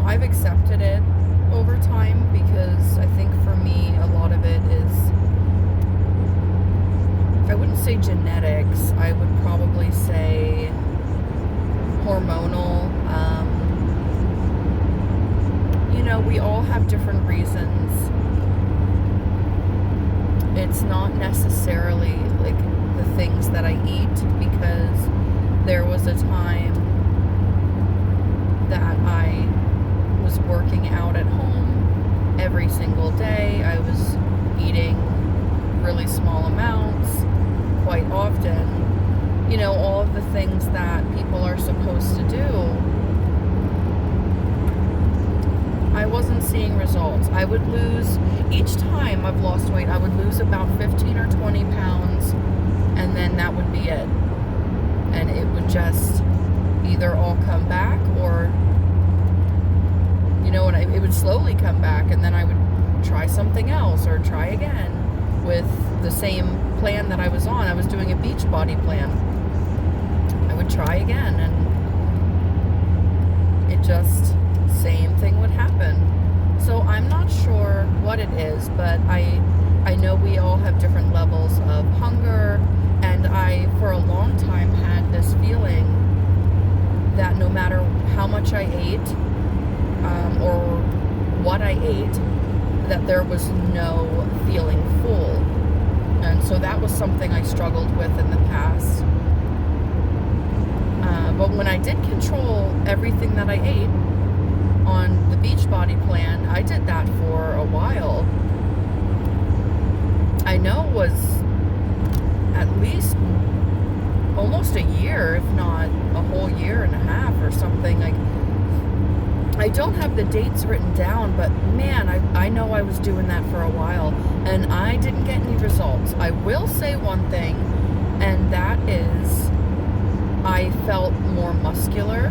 I've accepted it over time because I think for me, a lot of it is, I wouldn't say genetics, I would probably say hormonal. We all have different reasons. It's not necessarily like the things that I eat, because there was a time that I was working out at home every single day. I was eating really small amounts quite often. All of the things that people are supposed to do. I wasn't seeing results. I would lose, each time I've lost weight, I would lose about 15 or 20 pounds, and then that would be it. And it would just either all come back, or, and it would slowly come back, and then I would try something else or try again with the same plan that I was on. I was doing a Beachbody plan. I would try again, and it just, same thing would happen. So I'm not sure what it is, but I know we all have different levels of hunger, and I, for a long time, had this feeling that no matter how much I ate, or what I ate, that there was no feeling full. And so that was something I struggled with in the past. But when I did control everything that I ate on the Beachbody plan, I did that for a while. I know it was at least almost a year, if not a whole year and a half or something. Like, I don't have the dates written down, but man, I know I was doing that for a while, and I didn't get any results. I will say one thing, and that is I felt more muscular,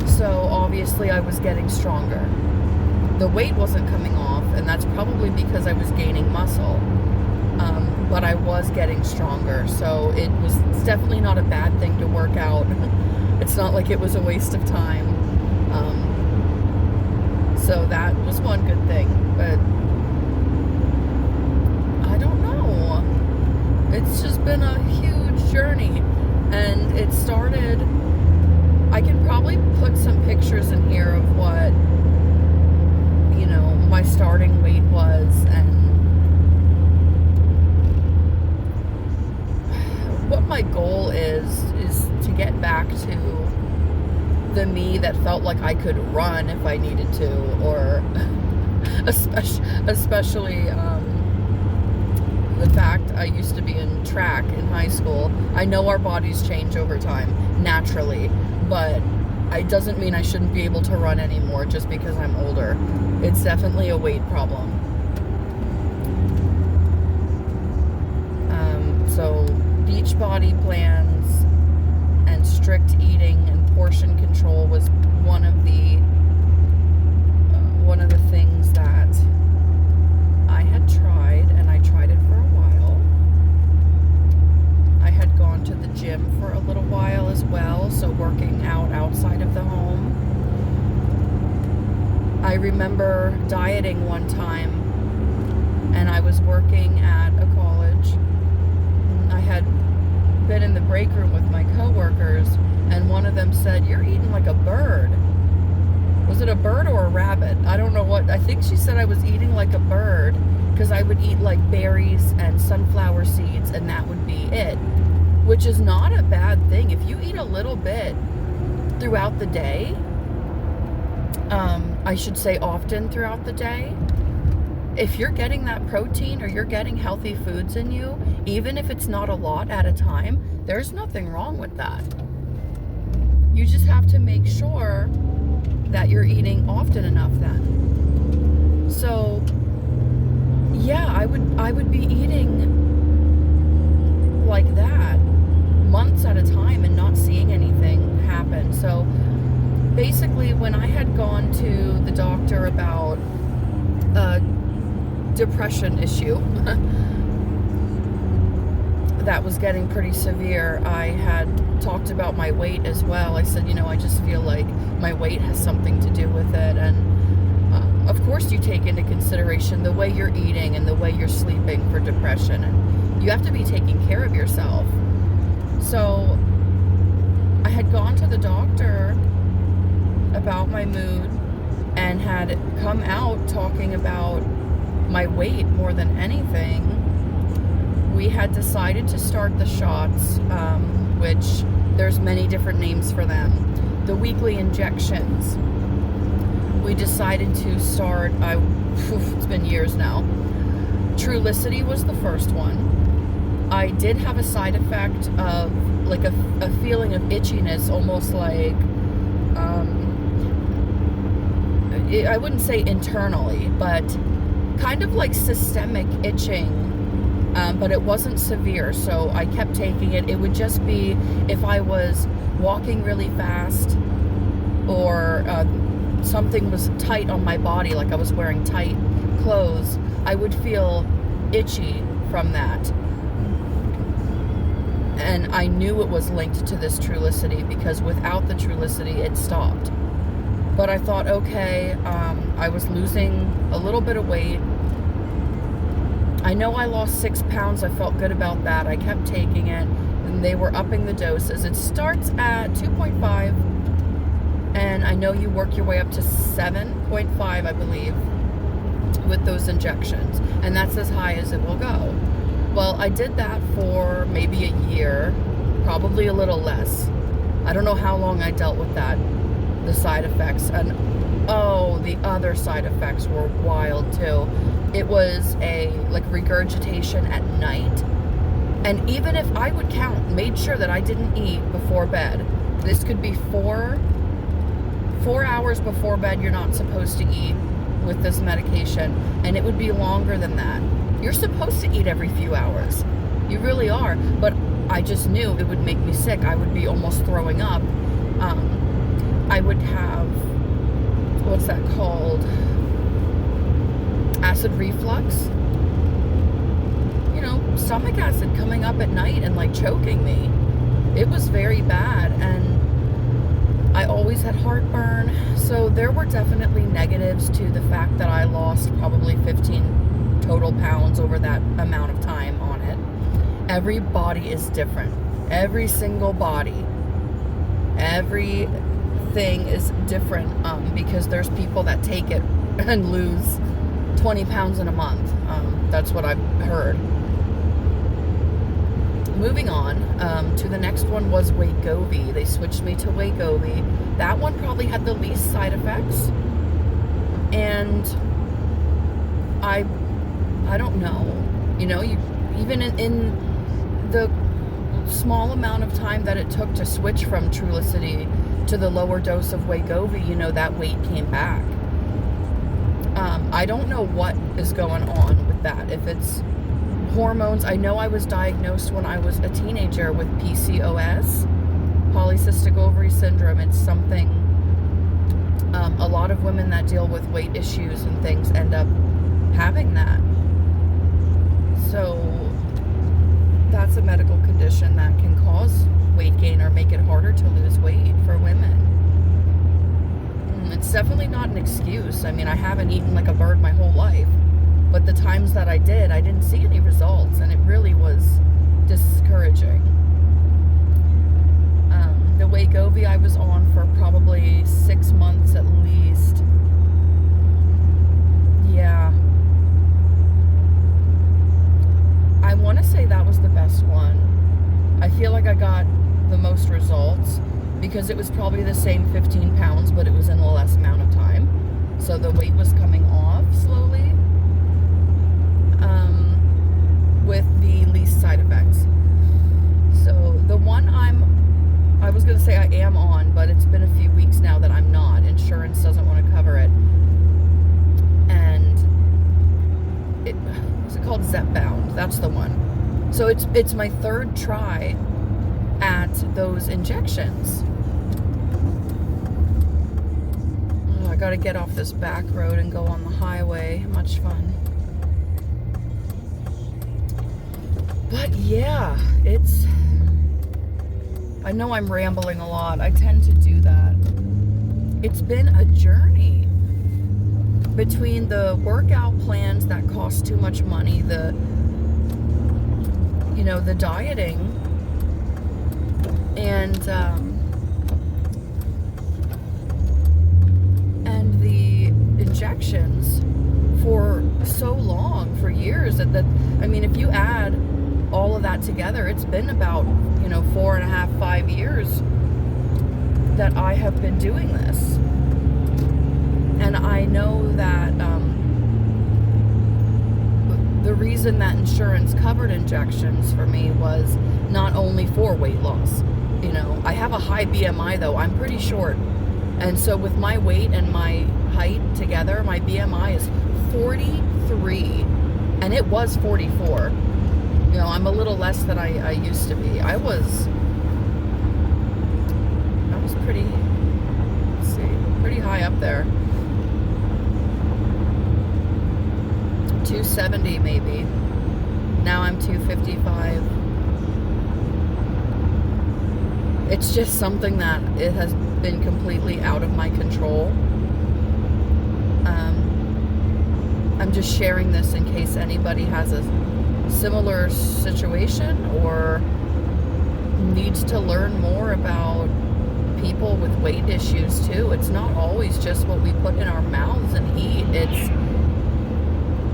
so obviously I was getting stronger. The weight wasn't coming off, and that's probably because I was gaining muscle, but I was getting stronger, so it's definitely not a bad thing to work out. It's not like it was a waste of time. So that was one good thing, but I don't know. It's just been a huge journey, and it started, I can probably put some pictures in here of what, my starting weight was, and what my goal is to get back to the me that felt like I could run if I needed to, or especially the fact I used to be in track in high school. I know our bodies change over time, naturally, but it doesn't mean I shouldn't be able to run anymore just because I'm older. It's definitely a weight problem. So Beachbody plans and strict eating and portion control was one of the things that I had tried, and I tried it for a while. I had gone to the gym for a little while as well, so working out outside of the home. I remember dieting one time, and I was working at a college. I had been in the break room with my coworkers, and one of them said, "You're eating like a bird." Was it a bird or a rabbit? I don't know what. I think she said I was eating like a bird, because I would eat like berries and sunflower seeds, and that would be it, which is not a bad thing. If you eat a little bit throughout the day, I should say often throughout the day, if you're getting that protein or you're getting healthy foods in you, even if it's not a lot at a time, there's nothing wrong with that. You just have to make sure that you're eating often enough then. So yeah, I would be eating like that months at a time and not seeing anything happen. So basically, when I had gone to the doctor about a depression issue, that was getting pretty severe. I had talked about my weight as well. I said, I just feel like my weight has something to do with it. And of course you take into consideration the way you're eating and the way you're sleeping for depression. And you have to be taking care of yourself. So I had gone to the doctor about my mood and had come out talking about my weight more than anything. We had decided to start the shots, which there's many different names for them. The weekly injections. We decided to start, it's been years now. Trulicity was the first one. I did have a side effect of like a feeling of itchiness, almost like, I wouldn't say internally, but kind of like systemic itching. But it wasn't severe, so I kept taking it. It would just be if I was walking really fast or something was tight on my body, like I was wearing tight clothes, I would feel itchy from that. And I knew it was linked to this Trulicity because without the Trulicity, it stopped. But I thought, okay, I was losing a little bit of weight. I know I lost 6 pounds. I felt good about that. I kept taking it, and they were upping the doses. It starts at 2.5, and I know you work your way up to 7.5, I believe, with those injections, and that's as high as it will go. Well, I did that for maybe a year, probably a little less. I don't know how long I dealt with that, the side effects, and the other side effects were wild too. It was a regurgitation at night. And even if I would made sure that I didn't eat before bed. This could be 4 hours before bed you're not supposed to eat with this medication. And it would be longer than that. You're supposed to eat every few hours. You really are. But I just knew it would make me sick. I would be almost throwing up. I would have, what's that called? Acid reflux. Stomach acid coming up at night and choking me. It was very bad, and I always had heartburn. So there were definitely negatives to the fact that I lost probably 15 total pounds over that amount of time on it. Every body is different. Every single body. Everything is different because there's people that take it and lose 20 pounds in a month. That's what I've heard. Moving on to the next one was Wegovy. They switched me to Wegovy. That one probably had the least side effects. And I don't know. You even in the small amount of time that it took to switch from Trulicity to the lower dose of Wegovy, that weight came back. I don't know what is going on with that. If it's hormones, I know I was diagnosed when I was a teenager with PCOS, polycystic ovary syndrome. It's something a lot of women that deal with weight issues and things end up having that. So that's a medical condition that can cause weight gain or make it harder to lose weight for women. It's definitely not an excuse. I mean, I haven't eaten like a bird my whole life, but the times that I did, I didn't see any results, and it really was discouraging. The Wegovy I was on for probably 6 months at least. Yeah. I want to say that was the best one. I feel like I got the most results because it was probably the same 15 pounds, but it was in a less amount of time. So the weight was coming off slowly with the least side effects. So the one I was going to say I am on, but it's been a few weeks now that I'm not. Insurance doesn't want to cover it. And what's it called? Zepbound. That's the one. So it's my third try at those injections. Oh, I gotta get off this back road and go on the highway. Much fun. But yeah, I know I'm rambling a lot. I tend to do that. It's been a journey between the workout plans that cost too much money, the dieting, and the injections for so long, for years. I mean, if you add all of that together, it's been about 4.5, 5 years that I have been doing this. And I know that the reason that insurance covered injections for me was not only for weight loss. I have a high BMI though. I'm pretty short. And so with my weight and my height together, my BMI is 43. And it was 44. I'm a little less than I used to be. I was pretty, pretty high up there. 270 maybe. Now I'm 255. It's just something that it has been completely out of my control. I'm just sharing this in case anybody has a similar situation or needs to learn more about people with weight issues too. It's not always just what we put in our mouths and eat.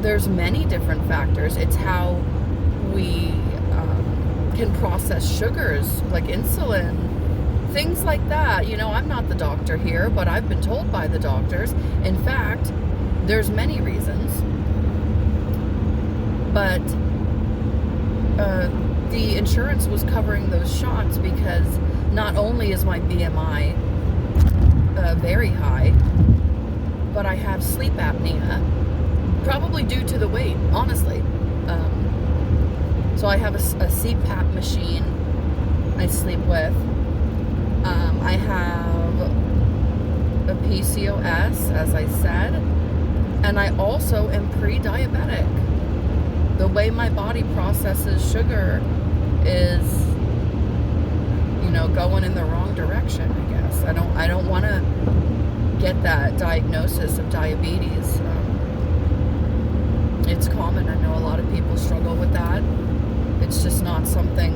There's many different factors. It's how we can process sugars like insulin, things like that. I'm not the doctor here, but I've been told by the doctors. In fact, there's many reasons. But the insurance was covering those shots because not only is my BMI very high, but I have sleep apnea, probably due to the weight, honestly. So I have a CPAP machine I sleep with. I have a PCOS, as I said, and I also am pre-diabetic. The way my body processes sugar is, going in the wrong direction, I guess. I don't want to get that diagnosis of diabetes. It's common. I know a lot of people struggle with that. It's just not something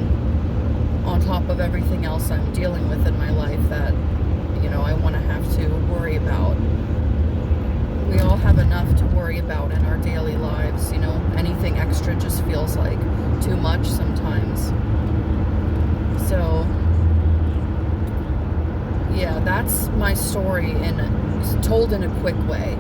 on top of everything else I'm dealing with in my life that, I want to have to worry about. We all have enough to worry about in our daily lives. Anything extra just feels like too much sometimes. So, yeah, that's my story told in a quick way.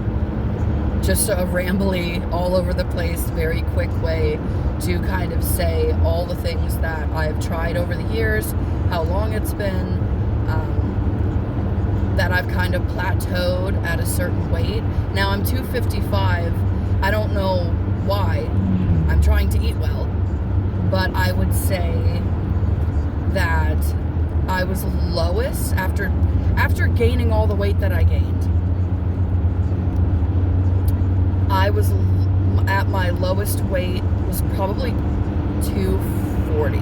Just a rambly, all over the place, very quick way to kind of say all the things that I've tried over the years, how long it's been, that I've kind of plateaued at a certain weight. Now I'm 255. I don't know why. I'm trying to eat well. But I would say that I was lowest after gaining all the weight that I gained. I was at my lowest weight was probably 240.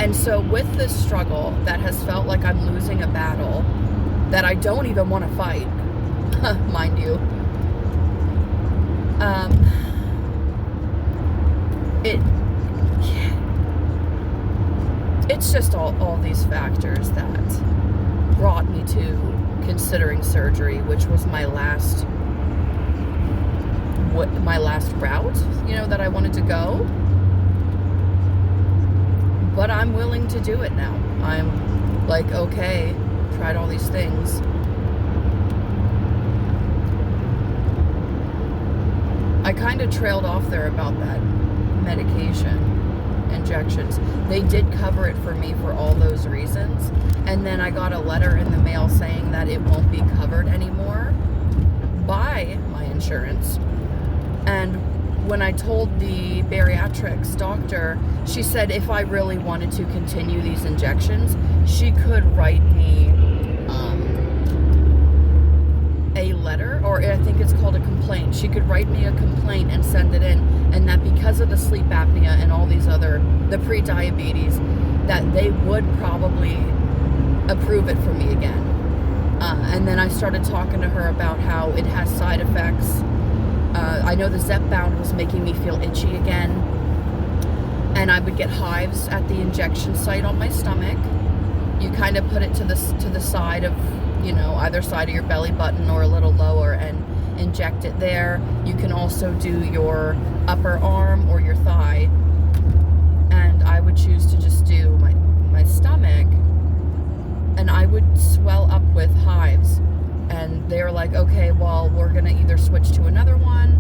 And so with this struggle that has felt like I'm losing a battle that I don't even want to fight, mind you, it's just all these factors that brought me to considering surgery, which was my last route, that I wanted to go. But I'm willing to do it now. I'm like, okay, tried all these things. I kind of trailed off there about that medication, injections. They did cover it for me for all those reasons. And then I got a letter in the mail saying that it won't be covered anymore by my insurance. And when I told the bariatrics doctor, she said if I really wanted to continue these injections, she could write me a letter, or I think think it's called a complaint. She could write me a complaint and send it in, and that because of the sleep apnea and all these other, the pre-diabetes, that they would probably approve it for me again. And then I started talking to her about how it has side effects. I know the Zepbound was making me feel itchy again, and I would get hives at the injection site on my stomach. You kind of put it to the side of, you know, either side of your belly button or a little lower, and inject it there. You can also do your upper arm or your thigh, and I would choose to just do my stomach, and I would swell up with hives. And they're like, okay, well, we're gonna either switch to another one.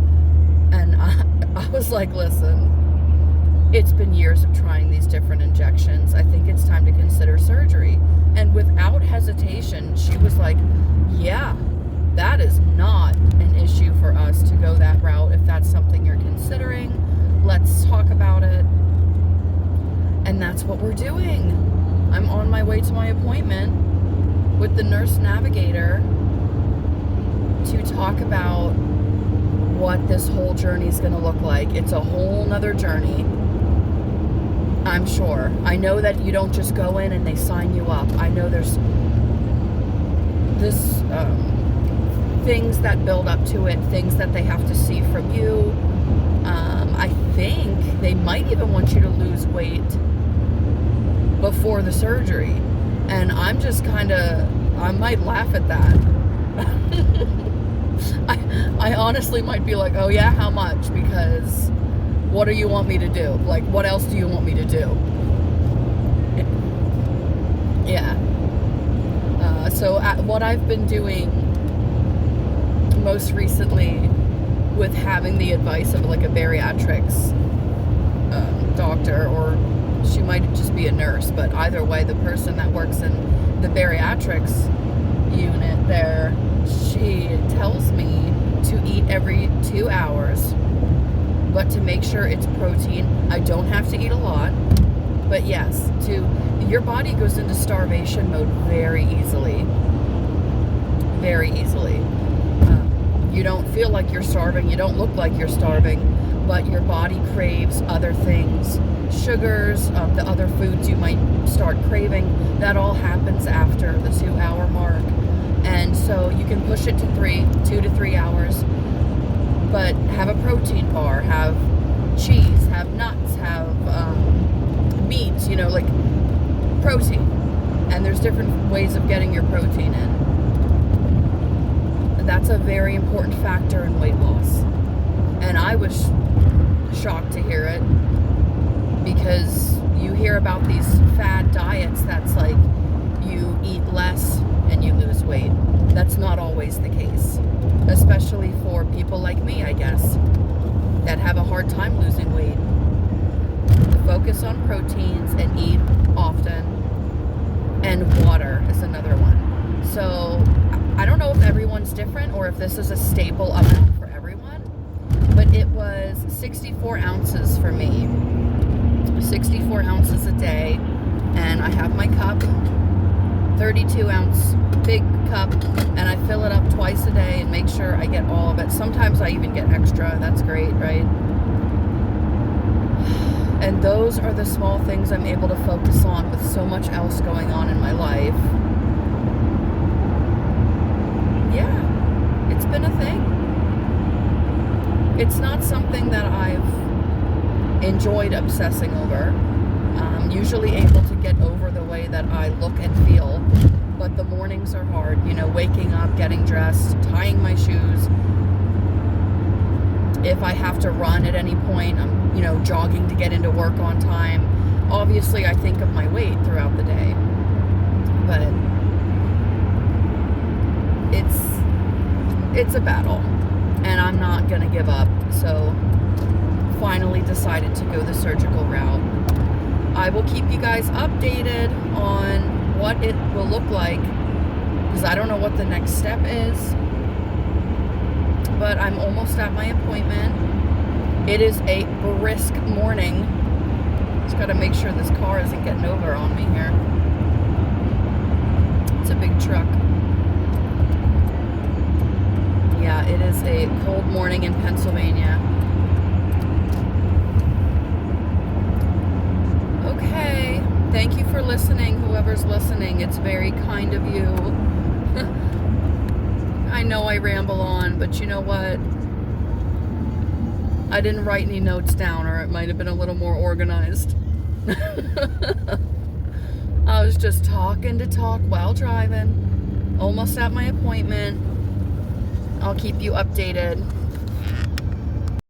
And I was like, listen, it's been years of trying these different injections. I think it's time to consider surgery. And without hesitation, she was like, yeah, that is not an issue for us to go that route. If that's something you're considering, let's talk about it. And that's what we're doing. I'm on my way to my appointment with the nurse navigator to talk about what this whole journey is going to look like. It's a whole nother journey, I'm sure. I know that you don't just go in and they sign you up. I know there's this things that build up to it, things that they have to see from you. I think they might even want you to lose weight before the surgery. And I'm just kind of, I might laugh at that. I honestly might be like, oh yeah, how much? Because what do you want me to do? Like, what else do you want me to do? Yeah. So what I've been doing most recently with having the advice of like a bariatrics doctor, or she might just be a nurse, but either way, the person that works in the bariatrics unit there, she tells me to eat every 2 hours, but to make sure it's protein. I don't have to eat a lot, but yes, your body goes into starvation mode very easily. Very easily. You don't feel like you're starving, you don't look like you're starving, but your body craves other things, sugars, the other foods you might start craving. That all happens after the 2 hour mark. And so you can push it to 2 to 3 hours, but have a protein bar, have cheese, have nuts, have meat, you know, like protein. And there's different ways of getting your protein in. That's a very important factor in weight loss. And I was shocked to hear it, because you hear about these fad diets that's like you eat less and you lose weight. That's not always the case, especially for people like me, I guess, that have a hard time losing weight. Focus on proteins and eat often, and water is another one. So I don't know if everyone's different or if this is a staple amount for everyone, but it was 64 ounces for me. 64 ounces a day, and I have my cup, 32 ounce big cup, and I fill it up twice a day and make sure I get all of it. Sometimes I even get extra. That's great, right? And those are the small things I'm able to focus on with so much else going on in my life. Yeah, it's been a thing. It's not something that I've enjoyed obsessing over. I'm usually able to get over the way that I look and feel, but the mornings are hard, you know, waking up, getting dressed, tying my shoes. If I have to run at any point, I'm, you know, jogging to get into work on time. Obviously, I think of my weight throughout the day, but it's a battle, and I'm not gonna give up. So finally decided to go the surgical route. I will keep you guys updated on what it will look like, because I don't know what the next step is, but I'm almost at my appointment. It is a brisk morning. Just gotta make sure this car isn't getting over on me here. It's a big truck. Yeah, it is a cold morning in Pennsylvania. Okay. Thank you for listening, whoever's listening. It's very kind of you. I know I ramble on, but you know what? I didn't write any notes down, or it might have been a little more organized. I was just talking to talk while driving. Almost at my appointment. I'll keep you updated.